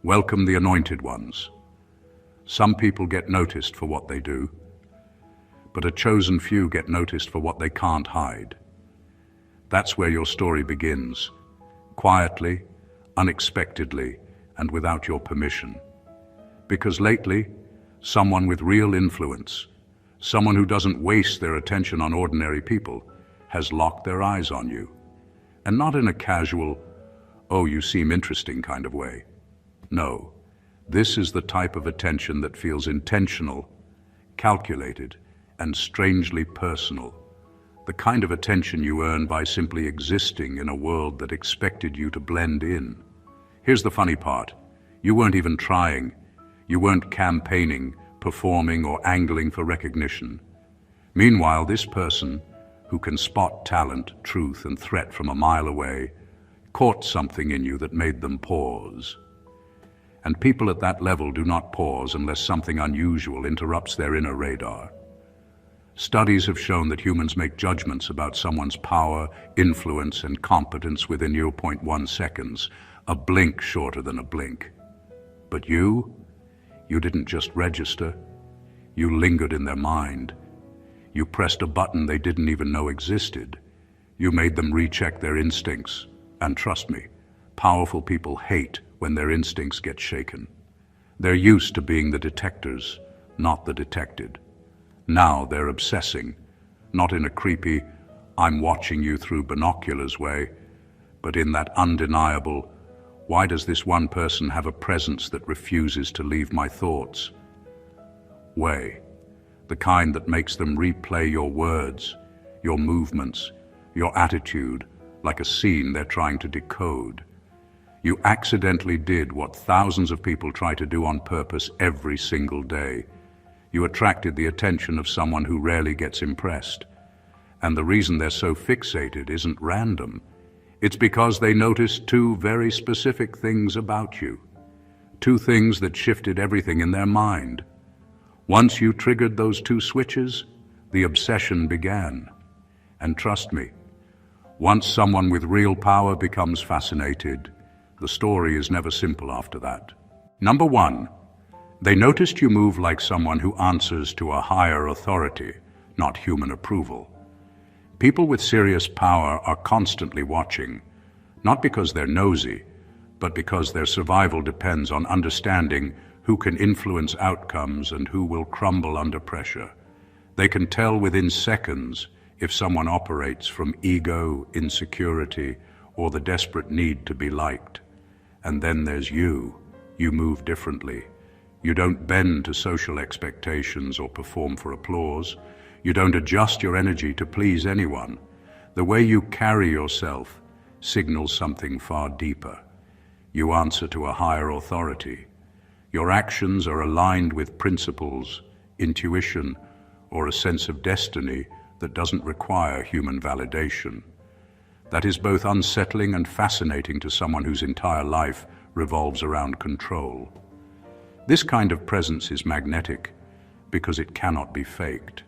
Welcome the anointed ones. Some people get noticed for what they do, but a chosen few get noticed for what they can't hide. That's where your story begins, quietly, unexpectedly, and without your permission. Because lately, someone with real influence, someone who doesn't waste their attention on ordinary people, has locked their eyes on you. And not in a casual, "oh, you seem interesting" kind of way. No, this is the type of attention that feels intentional, calculated, and strangely personal. The kind of attention you earn by simply existing in a world that expected you to blend in. Here's the funny part. You weren't even trying. You weren't campaigning, performing, or angling for recognition. Meanwhile, this person, who can spot talent, truth, and threat from a mile away, caught something in you that made them pause. And people at that level do not pause unless something unusual interrupts their inner radar. Studies have shown that humans make judgments about someone's power, influence, and competence within 0.1 seconds, a blink shorter than a blink. But you didn't just register. You lingered in their mind. You pressed a button they didn't even know existed. You made them recheck their instincts. And trust me, powerful people hate when their instincts get shaken. They're used to being the detectors, not the detected. Now they're obsessing, not in a creepy, "I'm watching you through binoculars" way, but in that undeniable, "why does this one person have a presence that refuses to leave my thoughts" way. The kind that makes them replay your words, your movements, your attitude, like a scene they're trying to decode. You accidentally did what thousands of people try to do on purpose every single day. You attracted the attention of someone who rarely gets impressed. And the reason they're so fixated isn't random. It's because they noticed two very specific things about you. Two things that shifted everything in their mind. Once you triggered those two switches, the obsession began. And trust me, once someone with real power becomes fascinated, the story is never simple after that. Number one, they noticed you move like someone who answers to a higher authority, not human approval. People with serious power are constantly watching, not because they're nosy, but because their survival depends on understanding who can influence outcomes and who will crumble under pressure. They can tell within seconds if someone operates from ego, insecurity, or the desperate need to be liked. And then there's you. You move differently. You don't bend to social expectations or perform for applause. You don't adjust your energy to please anyone. The way you carry yourself signals something far deeper. You answer to a higher authority. Your actions are aligned with principles, intuition, or a sense of destiny that doesn't require human validation. That is both unsettling and fascinating to someone whose entire life revolves around control. This kind of presence is magnetic because it cannot be faked.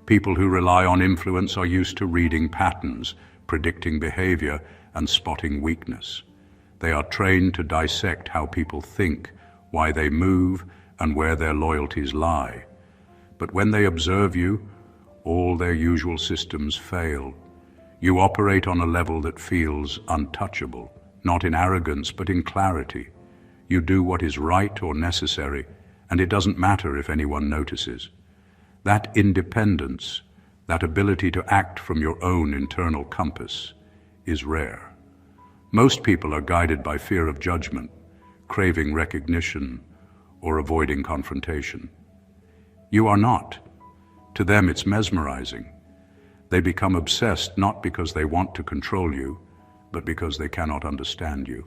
People who rely on influence are used to reading patterns, predicting behavior, and spotting weakness. They are trained to dissect how people think, why they move, and where their loyalties lie. But when they observe you, all their usual systems fail. You operate on a level that feels untouchable, not in arrogance, but in clarity. You do what is right or necessary, and it doesn't matter if anyone notices. That independence, that ability to act from your own internal compass, is rare. Most people are guided by fear of judgment, craving recognition, or avoiding confrontation. You are not. To them, it's mesmerizing. They become obsessed not because they want to control you, but because they cannot understand you.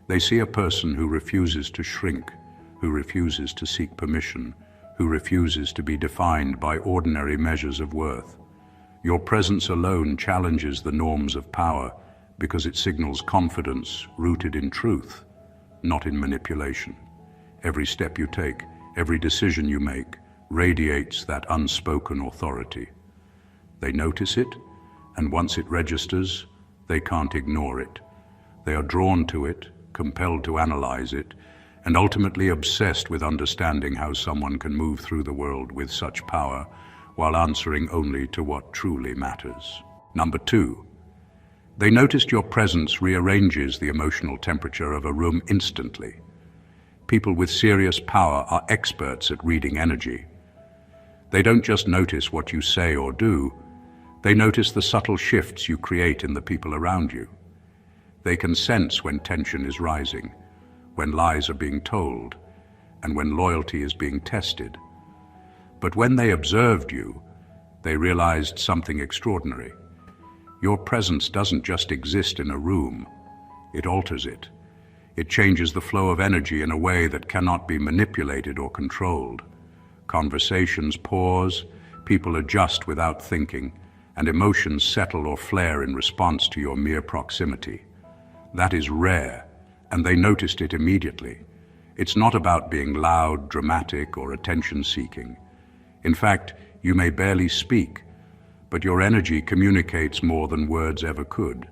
They see a person who refuses to shrink, who refuses to seek permission, who refuses to be defined by ordinary measures of worth. Your presence alone challenges the norms of power because it signals confidence rooted in truth, not in manipulation. Every step you take, every decision you make, radiates that unspoken authority. They notice it, and once it registers, they can't ignore it. They are drawn to it, compelled to analyze it, and ultimately obsessed with understanding how someone can move through the world with such power while answering only to what truly matters. Number 2. They noticed your presence rearranges the emotional temperature of a room instantly. People with serious power are experts at reading energy. They don't just notice what you say or do, they notice the subtle shifts you create in the people around you. They can sense when tension is rising, when lies are being told, and when loyalty is being tested. But when they observed you, they realized something extraordinary. Your presence doesn't just exist in a room, it alters it. It changes the flow of energy in a way that cannot be manipulated or controlled. Conversations pause, people adjust without thinking, and emotions settle or flare in response to your mere proximity. That is rare, and they noticed it immediately. It's not about being loud, dramatic, or attention-seeking. In fact, you may barely speak, but your energy communicates more than words ever could.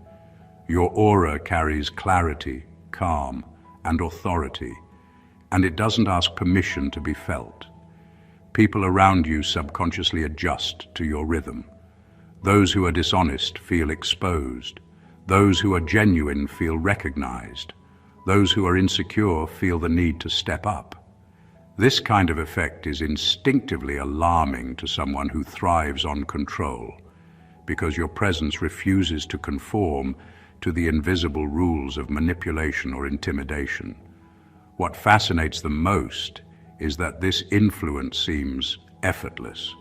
Your aura carries clarity, calm, and authority, and it doesn't ask permission to be felt. People around you subconsciously adjust to your rhythm. Those who are dishonest feel exposed. Those who are genuine feel recognized. Those who are insecure feel the need to step up. This kind of effect is instinctively alarming to someone who thrives on control, because your presence refuses to conform to the invisible rules of manipulation or intimidation. What fascinates them most is that this influence seems effortless.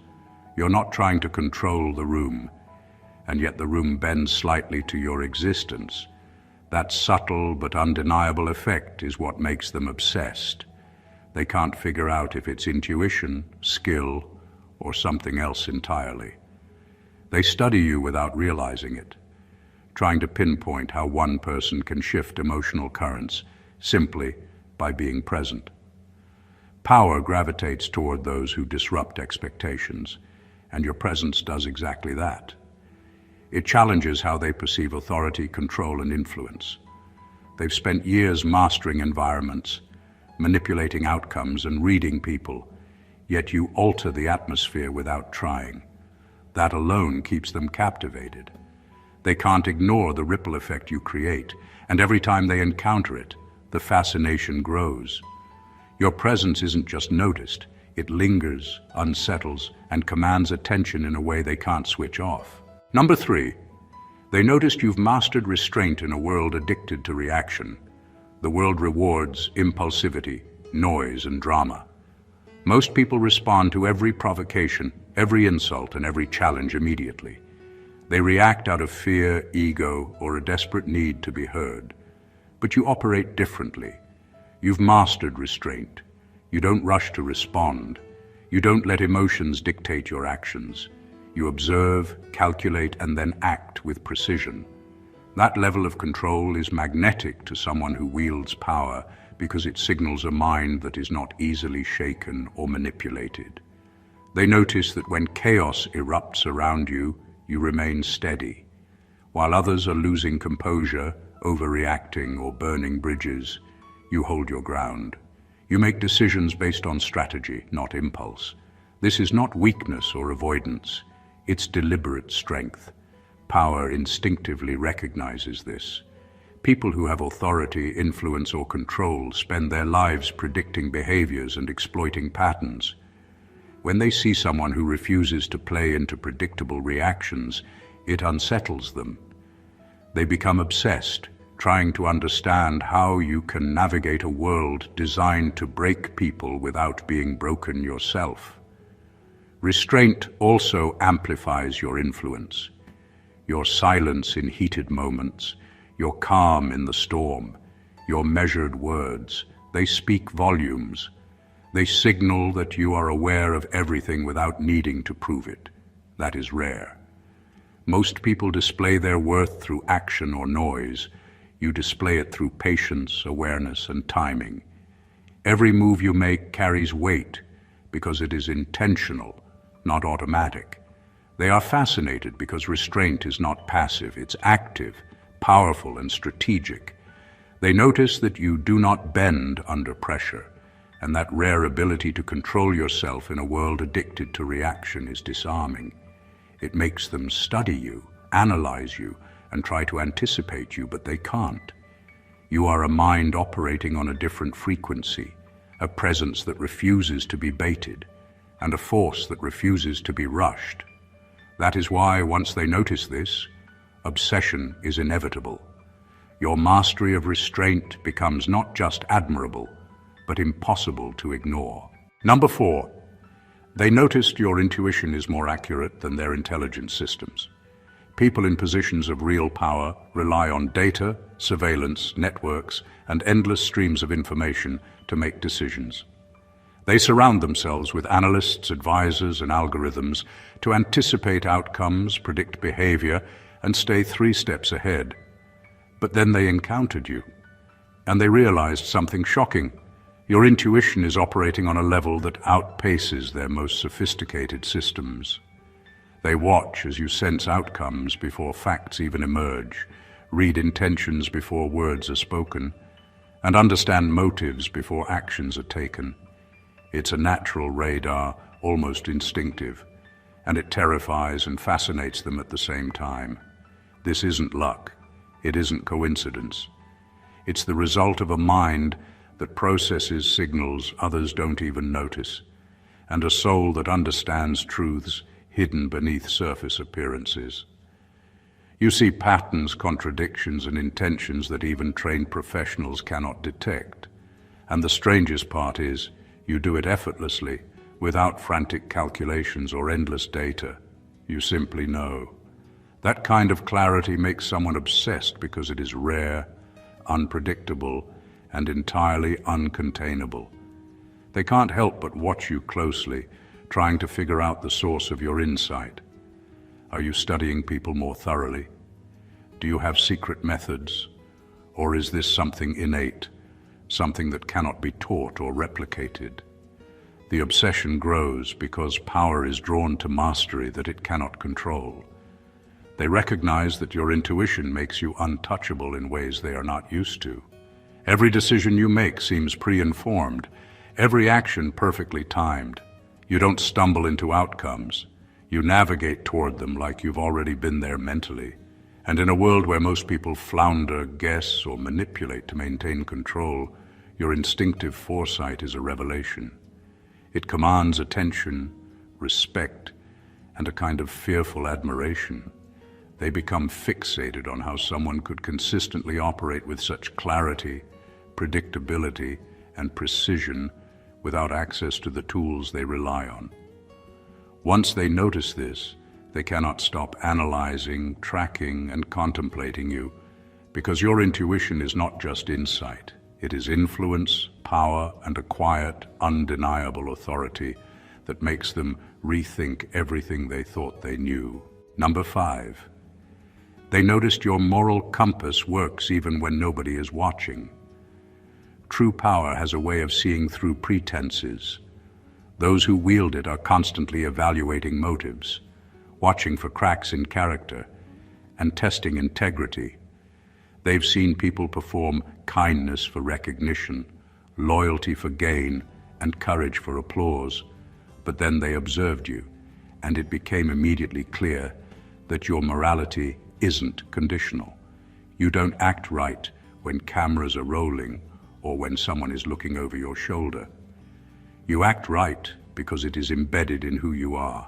You're not trying to control the room, and yet the room bends slightly to your existence. That subtle but undeniable effect is what makes them obsessed. They can't figure out if it's intuition, skill, or something else entirely. They study you without realizing it, trying to pinpoint how one person can shift emotional currents simply by being present. Power gravitates toward those who disrupt expectations, and your presence does exactly that. It challenges how they perceive authority, control, and influence. They've spent years mastering environments, manipulating outcomes, and reading people, yet you alter the atmosphere without trying. That alone keeps them captivated. They can't ignore the ripple effect you create, and every time they encounter it, the fascination grows. Your presence isn't just noticed, it lingers, unsettles, and commands attention in a way they can't switch off. Number 3, they noticed you've mastered restraint in a world addicted to reaction. The world rewards impulsivity, noise, and drama. Most people respond to every provocation, every insult, and every challenge immediately. They react out of fear, ego, or a desperate need to be heard. But you operate differently. You've mastered restraint. You don't rush to respond. You don't let emotions dictate your actions. You observe, calculate, and then act with precision. That level of control is magnetic to someone who wields power because it signals a mind that is not easily shaken or manipulated. They notice that when chaos erupts around you, you remain steady. While others are losing composure, overreacting, or burning bridges, you hold your ground. You make decisions based on strategy, not impulse. This is not weakness or avoidance. It's deliberate strength. Power instinctively recognizes this. People who have authority, influence, or control spend their lives predicting behaviors and exploiting patterns. When they see someone who refuses to play into predictable reactions, it unsettles them. They become obsessed, trying to understand how you can navigate a world designed to break people without being broken yourself. Restraint also amplifies your influence. Your silence in heated moments, your calm in the storm, your measured words, they speak volumes. They signal that you are aware of everything without needing to prove it. That is rare. Most people display their worth through action or noise. You display it through patience, awareness, and timing. Every move you make carries weight because it is intentional, not automatic. They are fascinated because restraint is not passive, it's active, powerful, and strategic. They notice that you do not bend under pressure, and that rare ability to control yourself in a world addicted to reaction is disarming. It makes them study you, analyze you, and try to anticipate you, but they can't. You are a mind operating on a different frequency, a presence that refuses to be baited, and a force that refuses to be rushed. That is why, once they notice this, obsession is inevitable. Your mastery of restraint becomes not just admirable, but impossible to ignore. Number 4, they noticed your intuition is more accurate than their intelligence systems. People in positions of real power rely on data, surveillance, networks, and endless streams of information to make decisions. They surround themselves with analysts, advisors, and algorithms to anticipate outcomes, predict behavior, and stay 3 steps ahead. But then they encountered you, and they realized something shocking. Your intuition is operating on a level that outpaces their most sophisticated systems. They watch as you sense outcomes before facts even emerge, read intentions before words are spoken, and understand motives before actions are taken. It's a natural radar, almost instinctive, and it terrifies and fascinates them at the same time. This isn't luck. It isn't coincidence. It's the result of a mind that processes signals others don't even notice, and a soul that understands truths hidden beneath surface appearances. You see patterns, contradictions, and intentions that even trained professionals cannot detect. And the strangest part is, you do it effortlessly, without frantic calculations or endless data. You simply know. That kind of clarity makes someone obsessed because it is rare, unpredictable, and entirely uncontainable. They can't help but watch you closely, trying to figure out the source of your insight. Are you studying people more thoroughly? Do you have secret methods? Or is this something innate, something that cannot be taught or replicated? The obsession grows because power is drawn to mastery that it cannot control. They recognize that your intuition makes you untouchable in ways they are not used to. Every decision you make seems pre-informed, every action perfectly timed. You don't stumble into outcomes. You navigate toward them like you've already been there mentally. And in a world where most people flounder, guess, or manipulate to maintain control, your instinctive foresight is a revelation. It commands attention, respect, and a kind of fearful admiration. They become fixated on how someone could consistently operate with such clarity, predictability, and precision without access to the tools they rely on. Once they notice this, they cannot stop analyzing, tracking, and contemplating you, because your intuition is not just insight. It is influence, power, and a quiet, undeniable authority that makes them rethink everything they thought they knew. Number 5. They noticed your moral compass works even when nobody is watching. True power has a way of seeing through pretenses. Those who wield it are constantly evaluating motives, watching for cracks in character, and testing integrity. They've seen people perform kindness for recognition, loyalty for gain, and courage for applause. But then they observed you, and it became immediately clear that your morality isn't conditional. You don't act right when cameras are rolling or when someone is looking over your shoulder. You act right because it is embedded in who you are.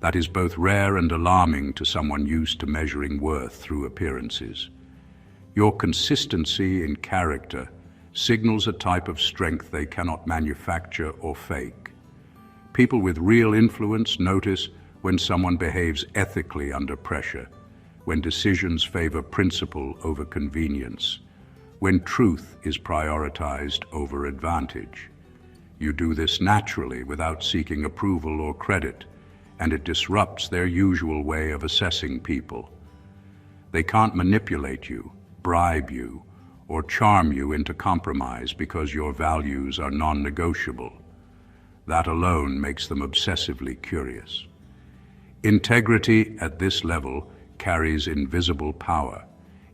That is both rare and alarming to someone used to measuring worth through appearances. Your consistency in character signals a type of strength they cannot manufacture or fake. People with real influence notice when someone behaves ethically under pressure, when decisions favor principle over convenience, when truth is prioritized over advantage. You do this naturally without seeking approval or credit, and it disrupts their usual way of assessing people. They can't manipulate you, bribe you, or charm you into compromise because your values are non-negotiable. That alone makes them obsessively curious. Integrity at this level carries invisible power.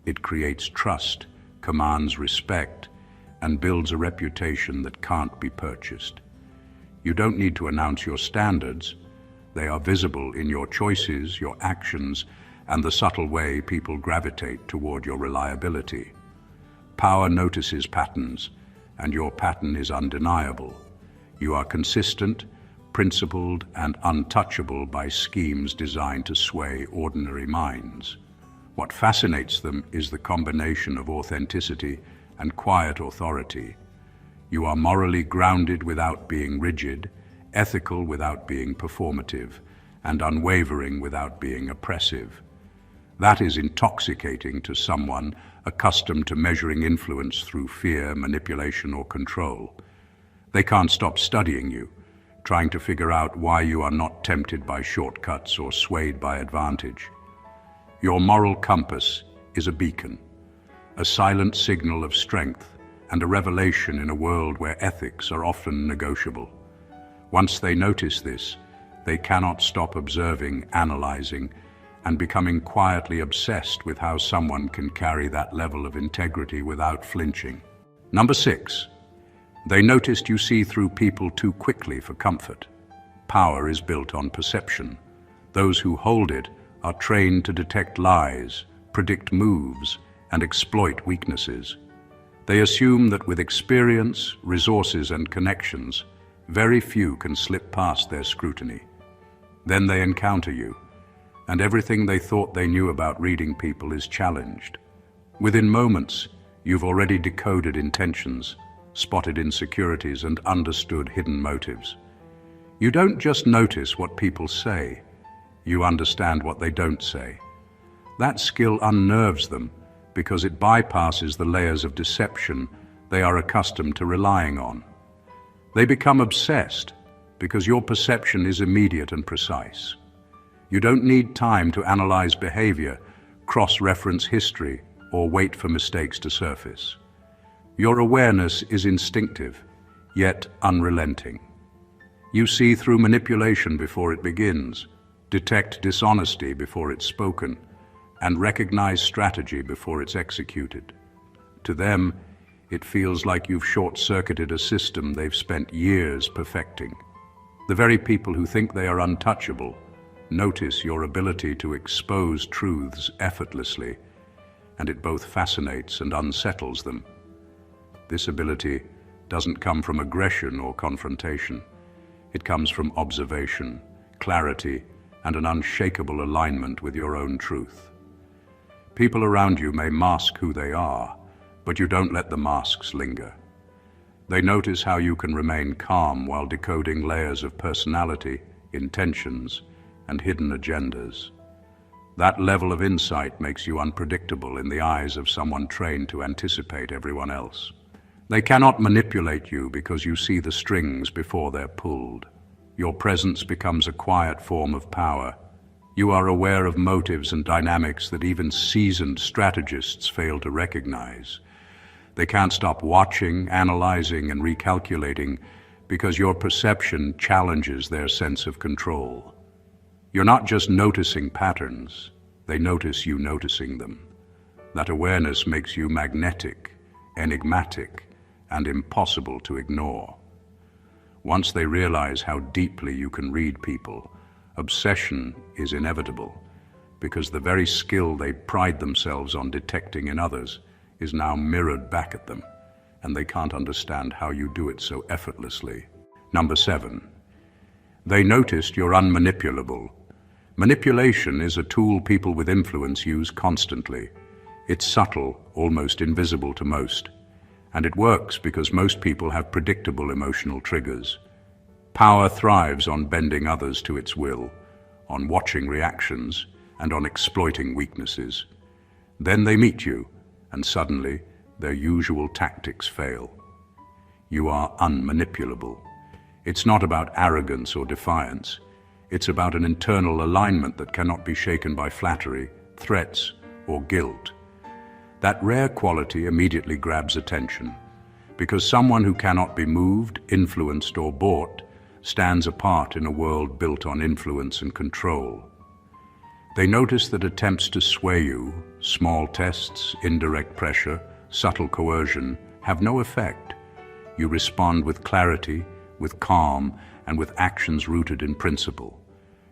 It creates trust, commands respect, and builds a reputation that can't be purchased. You don't need to announce your standards. They are visible in your choices, your actions, and the subtle way people gravitate toward your reliability. Power notices patterns, and your pattern is undeniable. You are consistent, principled, and untouchable by schemes designed to sway ordinary minds. What fascinates them is the combination of authenticity and quiet authority. You are morally grounded without being rigid, ethical without being performative, and unwavering without being oppressive. That is intoxicating to someone accustomed to measuring influence through fear, manipulation, or control. They can't stop studying you, trying to figure out why you are not tempted by shortcuts or swayed by advantage. Your moral compass is a beacon, a silent signal of strength and a revelation in a world where ethics are often negotiable. Once they notice this, they cannot stop observing, analyzing, and becoming quietly obsessed with how someone can carry that level of integrity without flinching. Number 6. They noticed you see through people too quickly for comfort. Power is built on perception. Those who hold it are trained to detect lies, predict moves, and exploit weaknesses. They assume that with experience, resources, and connections, very few can slip past their scrutiny. Then they encounter you, and everything they thought they knew about reading people is challenged. Within moments, you've already decoded intentions, spotted insecurities, and understood hidden motives. You don't just notice what people say, you understand what they don't say. That skill unnerves them because it bypasses the layers of deception they are accustomed to relying on. They become obsessed because your perception is immediate and precise. You don't need time to analyze behavior, cross-reference history, or wait for mistakes to surface. Your awareness is instinctive, yet unrelenting. You see through manipulation before it begins, detect dishonesty before it's spoken, and recognize strategy before it's executed. To them, it feels like you've short-circuited a system they've spent years perfecting. The very people who think they are untouchable notice your ability to expose truths effortlessly, and it both fascinates and unsettles them. This ability doesn't come from aggression or confrontation. It comes from observation, clarity, and an unshakable alignment with your own truth. People around you may mask who they are, but you don't let the masks linger. They notice how you can remain calm while decoding layers of personality, intentions, and hidden agendas. That level of insight makes you unpredictable in the eyes of someone trained to anticipate everyone else. They cannot manipulate you because you see the strings before they're pulled. Your presence becomes a quiet form of power. You are aware of motives and dynamics that even seasoned strategists fail to recognize. They can't stop watching, analyzing, and recalculating because your perception challenges their sense of control. You're not just noticing patterns, they notice you noticing them. That awareness makes you magnetic, enigmatic, and impossible to ignore. Once they realize how deeply you can read people, obsession is inevitable, because the very skill they pride themselves on detecting in others is now mirrored back at them, and they can't understand how you do it so effortlessly. Number 7. They noticed you're unmanipulable. Manipulation is a tool people with influence use constantly. It's subtle, almost invisible to most. And it works because most people have predictable emotional triggers. Power thrives on bending others to its will, on watching reactions, and on exploiting weaknesses. Then they meet you, and suddenly their usual tactics fail. You are unmanipulable. It's not about arrogance or defiance. It's about an internal alignment that cannot be shaken by flattery, threats, or guilt. That rare quality immediately grabs attention, because someone who cannot be moved, influenced, or bought stands apart in a world built on influence and control. They notice that attempts to sway you, small tests, indirect pressure, subtle coercion have no effect. You respond with clarity, with calm, and with actions rooted in principle.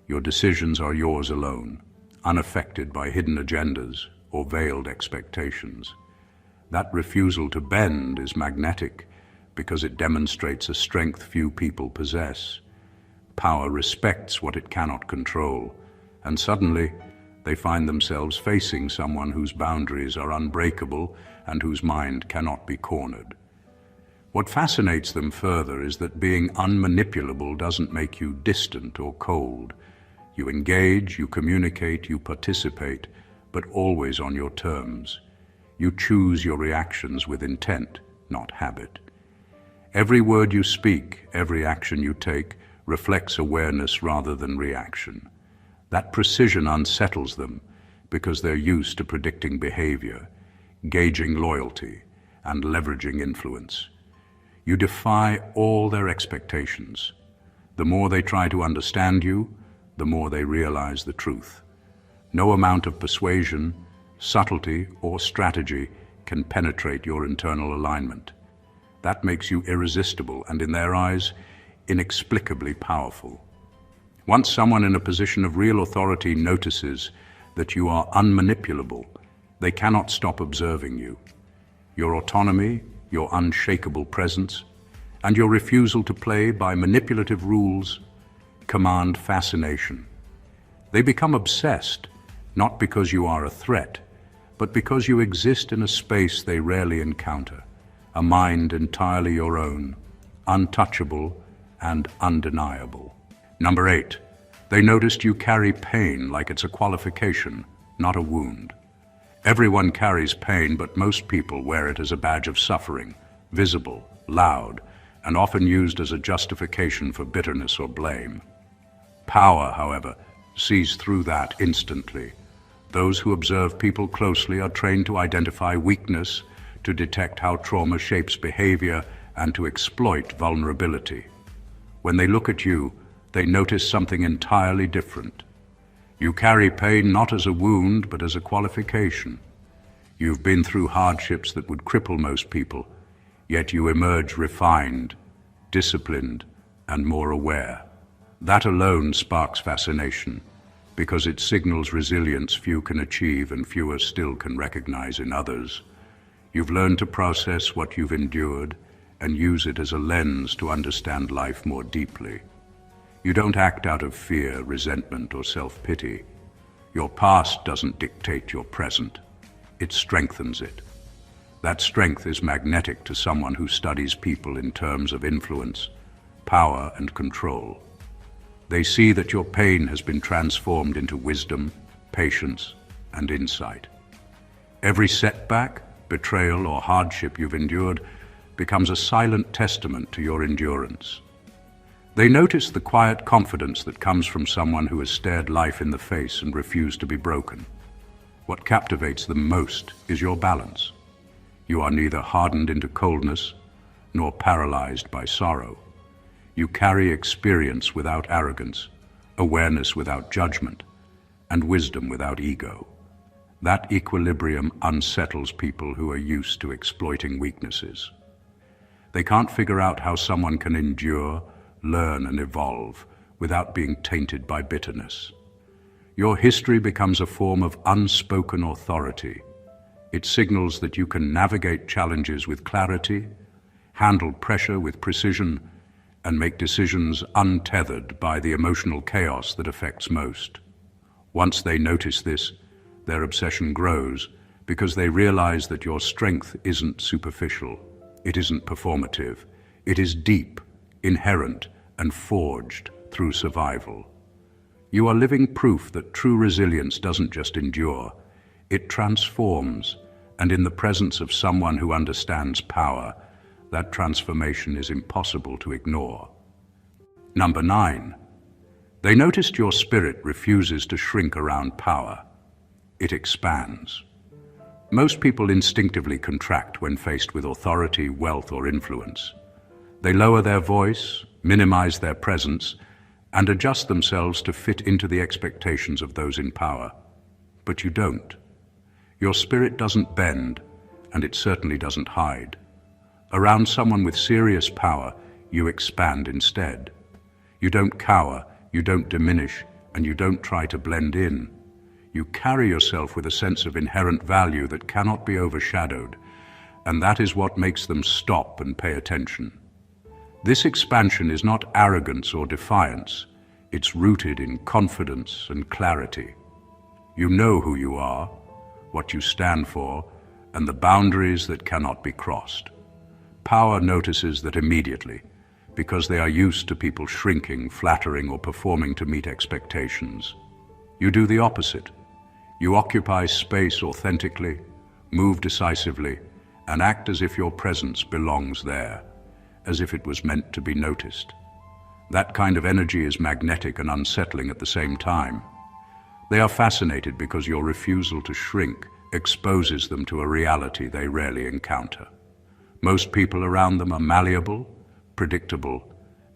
Your decisions are yours alone, unaffected by hidden agendas or veiled expectations. That refusal to bend is magnetic because it demonstrates a strength few people possess. Power respects what it cannot control, and suddenly they find themselves facing someone whose boundaries are unbreakable and whose mind cannot be cornered. What fascinates them further is that being unmanipulable doesn't make you distant or cold. You engage, you communicate, you participate, but always on your terms. You choose your reactions with intent, not habit. Every word you speak, every action you take, reflects awareness rather than reaction. That precision unsettles them because they're used to predicting behavior, gauging loyalty, and leveraging influence. You defy all their expectations. The more they try to understand you, the more they realize the truth. No amount of persuasion, subtlety, or strategy can penetrate your internal alignment. That makes you irresistible and, in their eyes, inexplicably powerful. Once someone in a position of real authority notices that you are unmanipulable, they cannot stop observing you. Your autonomy, your unshakable presence, and your refusal to play by manipulative rules command fascination. They become obsessed, not because you are a threat, but because you exist in a space they rarely encounter, a mind entirely your own, untouchable and undeniable. Number 8, they noticed you carry pain like it's a qualification, not a wound. Everyone carries pain, but most people wear it as a badge of suffering, visible, loud, and often used as a justification for bitterness or blame. Power, however, sees through that instantly. Those who observe people closely are trained to identify weakness, to detect how trauma shapes behavior, and to exploit vulnerability. When they look at you, they notice something entirely different. You carry pain not as a wound, but as a qualification. You've been through hardships that would cripple most people, yet you emerge refined, disciplined, and more aware. That alone sparks fascination, because it signals resilience few can achieve and fewer still can recognize in others. You've learned to process what you've endured and use it as a lens to understand life more deeply. You don't act out of fear, resentment, or self-pity. Your past doesn't dictate your present. It strengthens it. That strength is magnetic to someone who studies people in terms of influence, power, and control. They see that your pain has been transformed into wisdom, patience, and insight. Every setback, betrayal, or hardship you've endured becomes a silent testament to your endurance. They notice the quiet confidence that comes from someone who has stared life in the face and refused to be broken. What captivates them most is your balance. You are neither hardened into coldness nor paralyzed by sorrow. You carry experience without arrogance, awareness without judgment, and wisdom without ego. That equilibrium unsettles people who are used to exploiting weaknesses. They can't figure out how someone can endure, learn, and evolve without being tainted by bitterness. Your history becomes a form of unspoken authority. It signals that you can navigate challenges with clarity, handle pressure with precision, and make decisions untethered by the emotional chaos that affects most. Once they notice this, their obsession grows because they realize that your strength isn't superficial, it isn't performative, it is deep, inherent, and forged through survival. You are living proof that true resilience doesn't just endure, it transforms, and in the presence of someone who understands power, that transformation is impossible to ignore. Number 9, they noticed your spirit refuses to shrink around power. It expands. Most people instinctively contract when faced with authority, wealth, or influence. They lower their voice, minimize their presence, and adjust themselves to fit into the expectations of those in power. But you don't. Your spirit doesn't bend, and it certainly doesn't hide. Around someone with serious power, you expand instead. You don't cower, you don't diminish, and you don't try to blend in. You carry yourself with a sense of inherent value that cannot be overshadowed, and that is what makes them stop and pay attention. This expansion is not arrogance or defiance. It's rooted in confidence and clarity. You know who you are, what you stand for, and the boundaries that cannot be crossed. Power notices that immediately, because they are used to people shrinking, flattering, or performing to meet expectations. You do the opposite. You occupy space authentically, move decisively, and act as if your presence belongs there, as if it was meant to be noticed. That kind of energy is magnetic and unsettling at the same time. They are fascinated because your refusal to shrink exposes them to a reality they rarely encounter. Most people around them are malleable, predictable,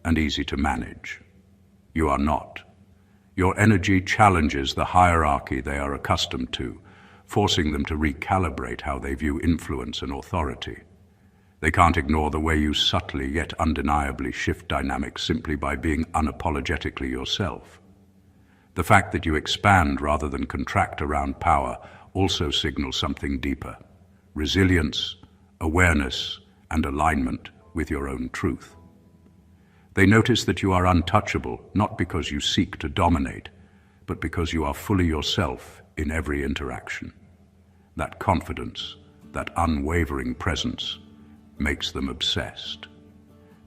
and easy to manage. You are not. Your energy challenges the hierarchy they are accustomed to, forcing them to recalibrate how they view influence and authority. They can't ignore the way you subtly yet undeniably shift dynamics simply by being unapologetically yourself. The fact that you expand rather than contract around power also signals something deeper: resilience, awareness, and alignment with your own truth. They notice that you are untouchable, not because you seek to dominate, but because you are fully yourself in every interaction. That confidence, that unwavering presence, makes them obsessed.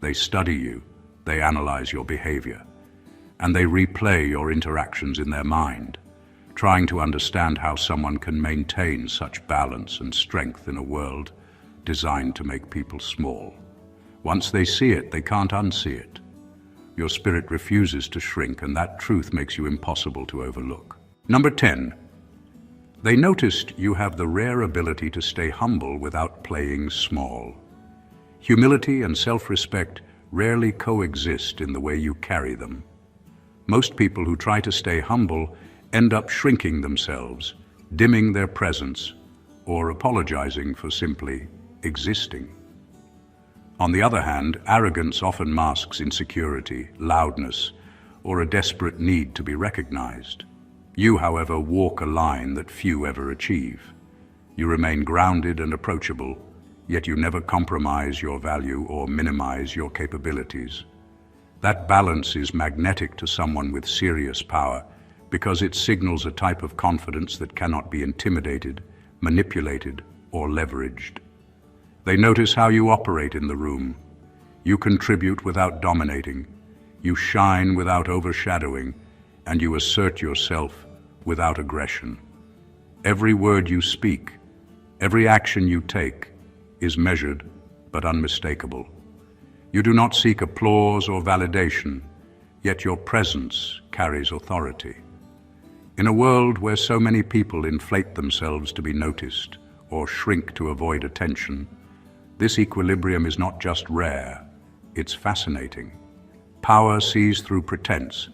They study you, they analyze your behavior, and they replay your interactions in their mind, trying to understand how someone can maintain such balance and strength in a world designed to make people small. Once they see it, they can't unsee it. Your spirit refuses to shrink, and that truth makes you impossible to overlook. Number 10. They noticed you have the rare ability to stay humble without playing small. Humility and self-respect rarely coexist in the way you carry them. Most people who try to stay humble end up shrinking themselves, dimming their presence, or apologizing for simply existing. On the other hand, arrogance often masks insecurity, loudness, or a desperate need to be recognized. You, however, walk a line that few ever achieve. You remain grounded and approachable, yet you never compromise your value or minimize your capabilities. That balance is magnetic to someone with serious power because it signals a type of confidence that cannot be intimidated, manipulated, or leveraged. They notice how you operate in the room. You contribute without dominating, you shine without overshadowing, and you assert yourself without aggression. Every word you speak, every action you take, is measured but unmistakable. You do not seek applause or validation, yet your presence carries authority. In a world where so many people inflate themselves to be noticed or shrink to avoid attention, this equilibrium is not just rare, it's fascinating. Power sees through pretense,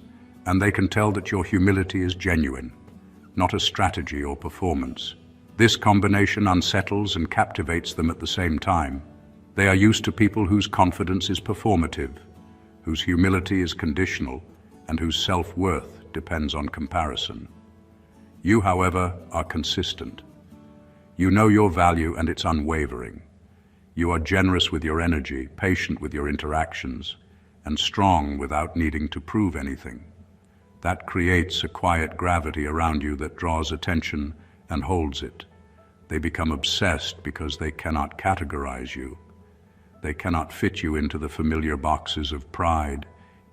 and they can tell that your humility is genuine, not a strategy or performance. This combination unsettles and captivates them at the same time. They are used to people whose confidence is performative, whose humility is conditional, and whose self-worth depends on comparison. You, however, are consistent. You know your value and it's unwavering. You are generous with your energy, patient with your interactions, and strong without needing to prove anything. That creates a quiet gravity around you that draws attention and holds it. They become obsessed because they cannot categorize you. They cannot fit you into the familiar boxes of pride,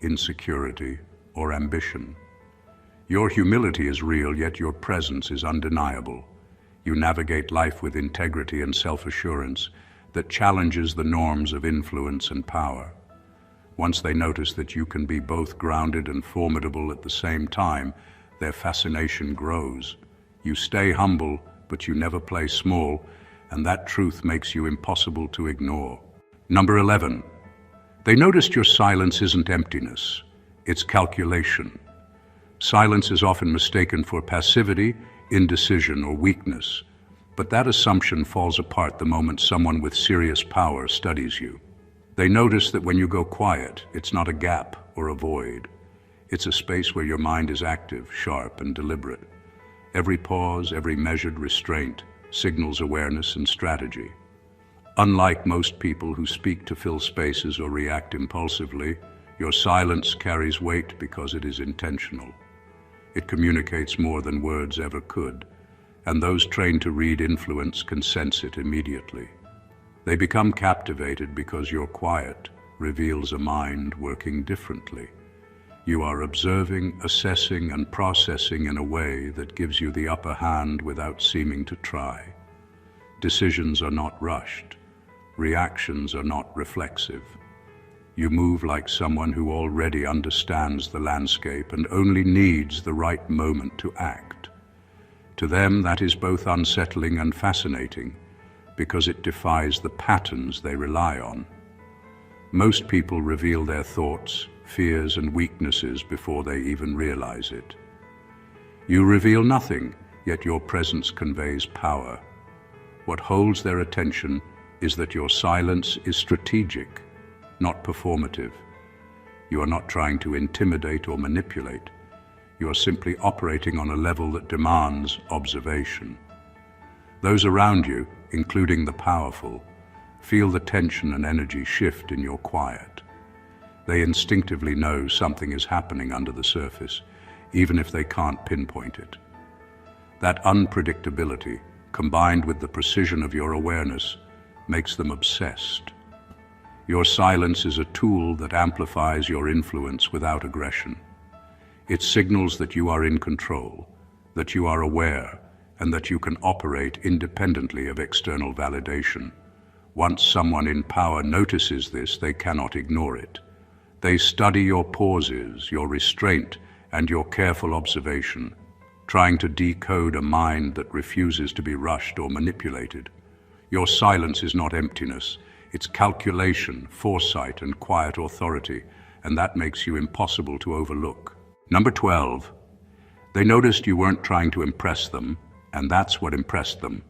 insecurity, or ambition. Your humility is real, yet your presence is undeniable. You navigate life with integrity and self-assurance that challenges the norms of influence and power. Once they notice that you can be both grounded and formidable at the same time, their fascination grows. You stay humble, but you never play small, and that truth makes you impossible to ignore. Number 11. They noticed your silence isn't emptiness, it's calculation. Silence is often mistaken for passivity, indecision, or weakness, But that assumption falls apart the moment someone with serious power studies you. They notice that when you go quiet, it's not a gap or a void. It's a space where your mind is active, sharp, and deliberate. Every pause, every measured restraint signals awareness and strategy. Unlike most people who speak to fill spaces or react impulsively, your silence carries weight because it is intentional. It communicates more than words ever could, and those trained to read influence can sense it immediately. They become captivated because your quiet reveals a mind working differently. You are observing, assessing, and processing in a way that gives you the upper hand without seeming to try. Decisions are not rushed. Reactions are not reflexive. You move like someone who already understands the landscape and only needs the right moment to act. To them, that is both unsettling and fascinating, because it defies the patterns they rely on. Most people reveal their thoughts, fears, and weaknesses before they even realize it. You reveal nothing, yet your presence conveys power. What holds their attention is that your silence is strategic, not performative. You are not trying to intimidate or manipulate. You are simply operating on a level that demands observation. Those around you, including the powerful, feel the tension and energy shift in your quiet. They instinctively know something is happening under the surface, even if they can't pinpoint it. That unpredictability, combined with the precision of your awareness, makes them obsessed. Your silence is a tool that amplifies your influence without aggression. It signals that you are in control, that you are aware, and that you can operate independently of external validation. Once someone in power notices this, they cannot ignore it. They study your pauses, your restraint, and your careful observation, trying to decode a mind that refuses to be rushed or manipulated. Your silence is not emptiness. It's calculation, foresight, and quiet authority, and that makes you impossible to overlook. Number 12. They noticed you weren't trying to impress them, and that's what impressed them.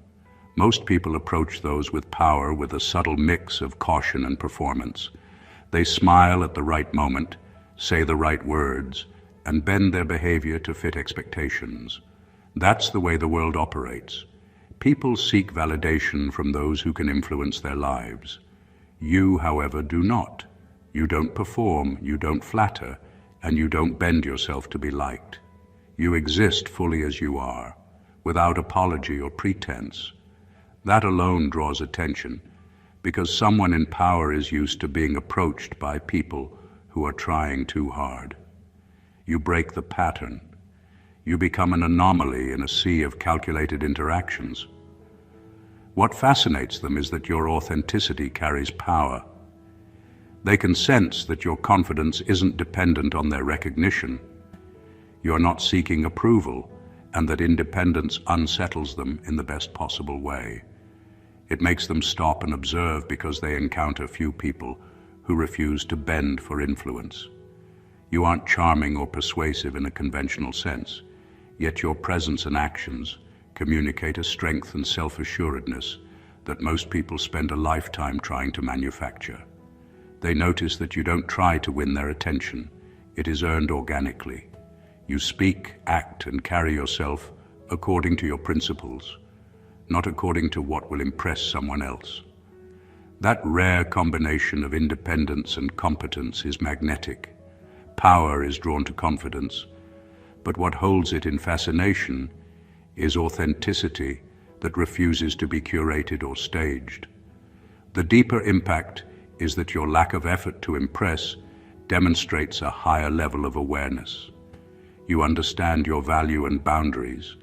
Most people approach those with power with a subtle mix of caution and performance. They smile at the right moment, say the right words, and bend their behavior to fit expectations. That's the way the world operates. People seek validation from those who can influence their lives. You, however, do not. You don't perform, you don't flatter, and you don't bend yourself to be liked. You exist fully as you are, without apology or pretense. That alone draws attention, because someone in power is used to being approached by people who are trying too hard. You break the pattern. You become an anomaly in a sea of calculated interactions. What fascinates them is that your authenticity carries power. They can sense that your confidence isn't dependent on their recognition. You're not seeking approval, and that independence unsettles them in the best possible way. It makes them stop and observe because they encounter few people who refuse to bend for influence. You aren't charming or persuasive in a conventional sense, yet your presence and actions communicate a strength and self-assuredness that most people spend a lifetime trying to manufacture. They notice that you don't try to win their attention. It is earned organically. You speak, act, and carry yourself according to your principles, not according to what will impress someone else. That rare combination of independence and competence is magnetic. Power is drawn to confidence, but what holds it in fascination is authenticity that refuses to be curated or staged. The deeper impact is that your lack of effort to impress demonstrates a higher level of awareness. You understand your value and boundaries,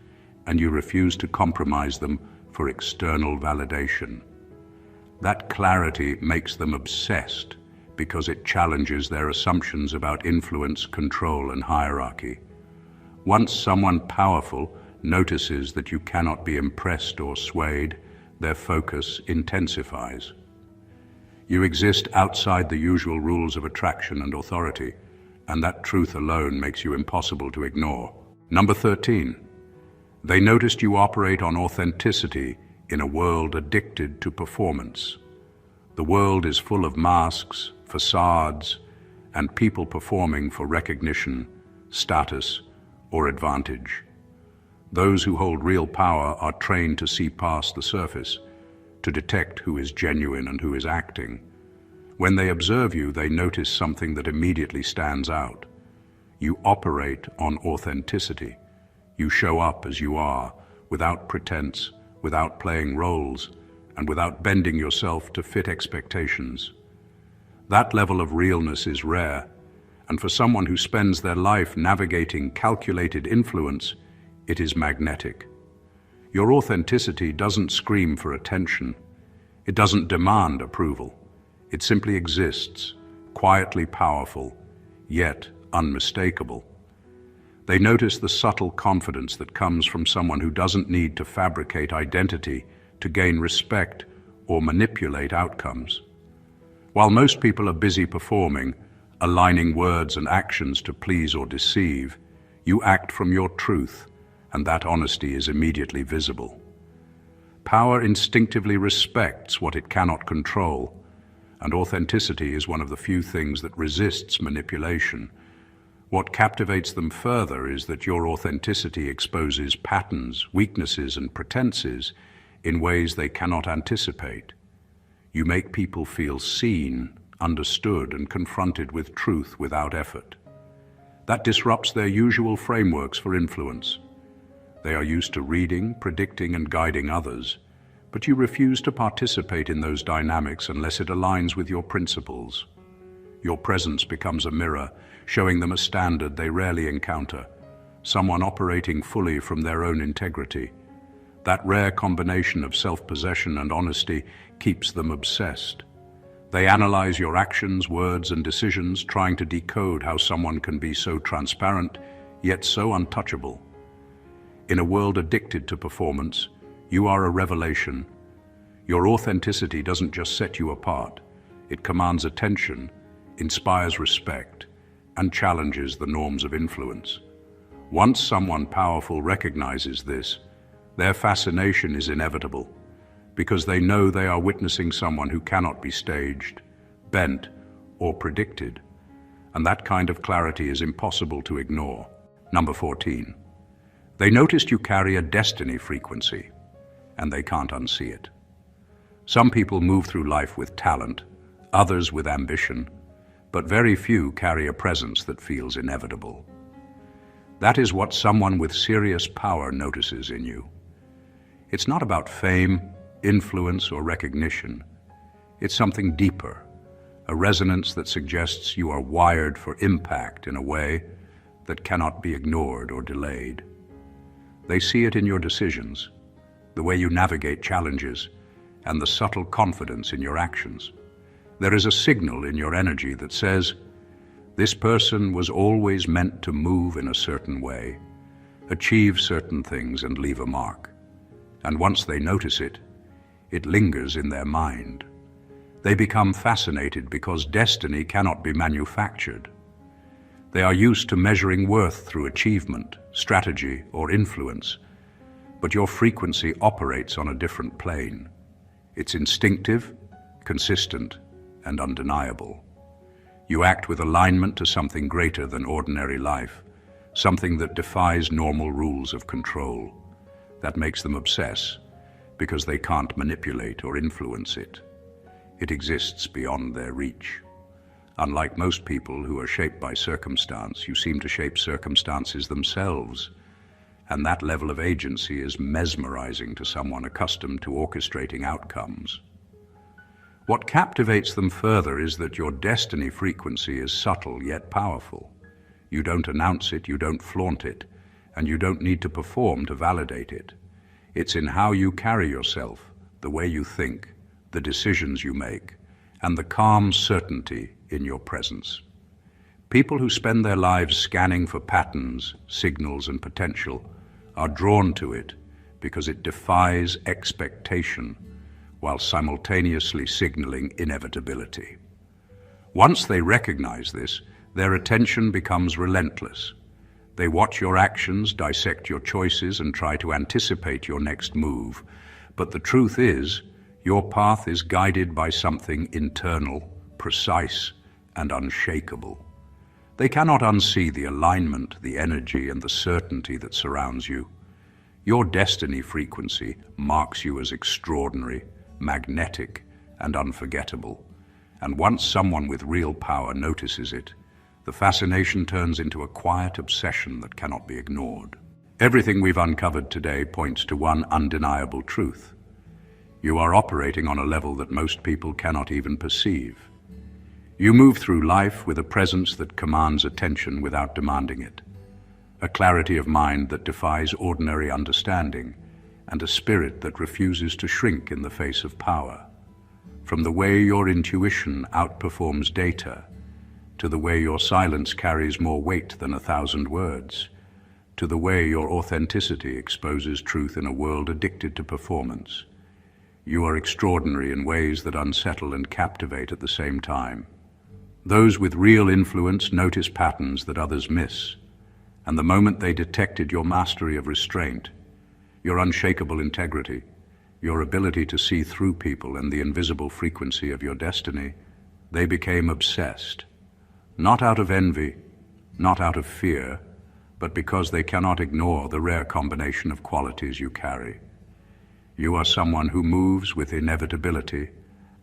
and you refuse to compromise them for external validation. That clarity makes them obsessed because it challenges their assumptions about influence, control, and hierarchy. Once someone powerful notices that you cannot be impressed or swayed, their focus intensifies. You exist outside the usual rules of attraction and authority, and that truth alone makes you impossible to ignore. Number 13. They noticed you operate on authenticity in a world addicted to performance. The world is full of masks, facades, and people performing for recognition, status, or advantage. Those who hold real power are trained to see past the surface, to detect who is genuine and who is acting. When they observe you, they notice something that immediately stands out. You operate on authenticity. You show up as you are, without pretense, without playing roles, and without bending yourself to fit expectations. That level of realness is rare, and for someone who spends their life navigating calculated influence, it is magnetic. Your authenticity doesn't scream for attention. It doesn't demand approval. It simply exists, quietly powerful, yet unmistakable. They notice the subtle confidence that comes from someone who doesn't need to fabricate identity to gain respect or manipulate outcomes. While most people are busy performing, aligning words and actions to please or deceive, you act from your truth, and that honesty is immediately visible. Power instinctively respects what it cannot control, and authenticity is one of the few things that resists manipulation. What captivates them further is that your authenticity exposes patterns, weaknesses, and pretenses in ways they cannot anticipate. You make people feel seen, understood, and confronted with truth without effort. That disrupts their usual frameworks for influence. They are used to reading, predicting, and guiding others, but you refuse to participate in those dynamics unless it aligns with your principles. Your presence becomes a mirror, showing them a standard they rarely encounter, someone operating fully from their own integrity. That rare combination of self-possession and honesty keeps them obsessed. They analyze your actions, words, and decisions, trying to decode how someone can be so transparent, yet so untouchable. In a world addicted to performance, you are a revelation. Your authenticity doesn't just set you apart. It commands attention, inspires respect, and challenges the norms of influence. Once someone powerful recognizes this, their fascination is inevitable, because they know they are witnessing someone who cannot be staged, bent, or predicted, and that kind of clarity is impossible to ignore. Number 14. They noticed you carry a destiny frequency, and they can't unsee it. Some people move through life with talent, others with ambition, but very few carry a presence that feels inevitable. That is what someone with serious power notices in you. It's not about fame, influence, or recognition. It's something deeper, a resonance that suggests you are wired for impact in a way that cannot be ignored or delayed. They see it in your decisions, the way you navigate challenges, and the subtle confidence in your actions. There is a signal in your energy that says, this person was always meant to move in a certain way, achieve certain things, and leave a mark. And once they notice it, it lingers in their mind. They become fascinated because destiny cannot be manufactured. They are used to measuring worth through achievement, strategy, or influence, but your frequency operates on a different plane. It's instinctive, consistent, and undeniable. You act with alignment to something greater than ordinary life, something that defies normal rules of control. That makes them obsess, because they can't manipulate or influence it. It exists beyond their reach. Unlike most people who are shaped by circumstance, you seem to shape circumstances themselves, and that level of agency is mesmerizing to someone accustomed to orchestrating outcomes. What captivates them further is that your destiny frequency is subtle yet powerful. You don't announce it, you don't flaunt it, and you don't need to perform to validate it. It's in how you carry yourself, the way you think, the decisions you make, and the calm certainty in your presence. People who spend their lives scanning for patterns, signals, and potential are drawn to it because it defies expectation while simultaneously signaling inevitability. Once they recognize this, their attention becomes relentless. They watch your actions, dissect your choices, and try to anticipate your next move, But the truth is, your path is guided by something internal, precise, and unshakable. They cannot unsee the alignment, the energy, and the certainty that surrounds you. Your destiny frequency marks you as extraordinary, magnetic, and unforgettable. And once someone with real power notices it, the fascination turns into a quiet obsession that cannot be ignored. Everything we've uncovered today points to one undeniable truth. You are operating on a level that most people cannot even perceive. You move through life with a presence that commands attention without demanding it, a clarity of mind that defies ordinary understanding, and a spirit that refuses to shrink in the face of power. From the way your intuition outperforms data, to the way your silence carries more weight than 1,000 words, to the way your authenticity exposes truth in a world addicted to performance. You are extraordinary in ways that unsettle and captivate at the same time. Those with real influence notice patterns that others miss, and the moment they detected your mastery of restraint, your unshakable integrity, your ability to see through people and the invisible frequency of your destiny, they became obsessed. Not out of envy, not out of fear, but because they cannot ignore the rare combination of qualities you carry. You are someone who moves with inevitability,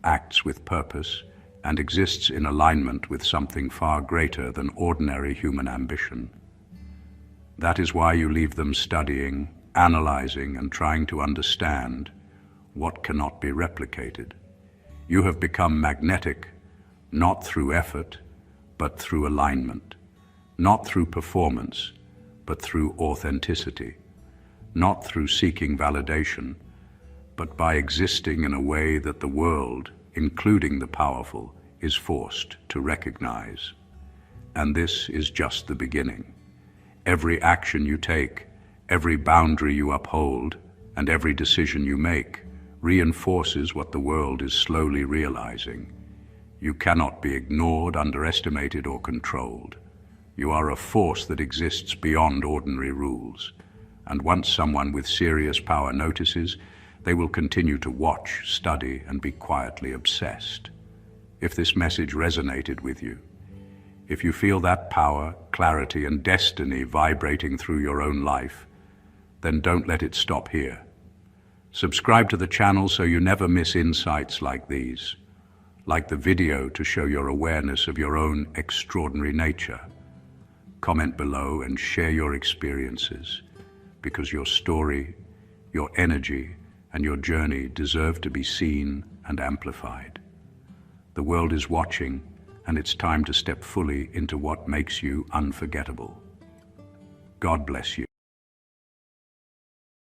acts with purpose, and exists in alignment with something far greater than ordinary human ambition. That is why you leave them studying, analyzing, and trying to understand what cannot be replicated. You have become magnetic, not through effort, but through alignment, not through performance, but through authenticity, not through seeking validation, but by existing in a way that the world, including the powerful, is forced to recognize. And this is just the beginning. Every action you take, every boundary you uphold, and every decision you make reinforces what the world is slowly realizing. You cannot be ignored, underestimated, or controlled. You are a force that exists beyond ordinary rules. And once someone with serious power notices, they will continue to watch, study, and be quietly obsessed. If this message resonated with you, if you feel that power, clarity, and destiny vibrating through your own life, then don't let it stop here. Subscribe to the channel so you never miss insights like these. Like the video to show your awareness of your own extraordinary nature. Comment below and share your experiences, because your story, your energy, and your journey deserve to be seen and amplified. The world is watching, and it's time to step fully into what makes you unforgettable. God bless you.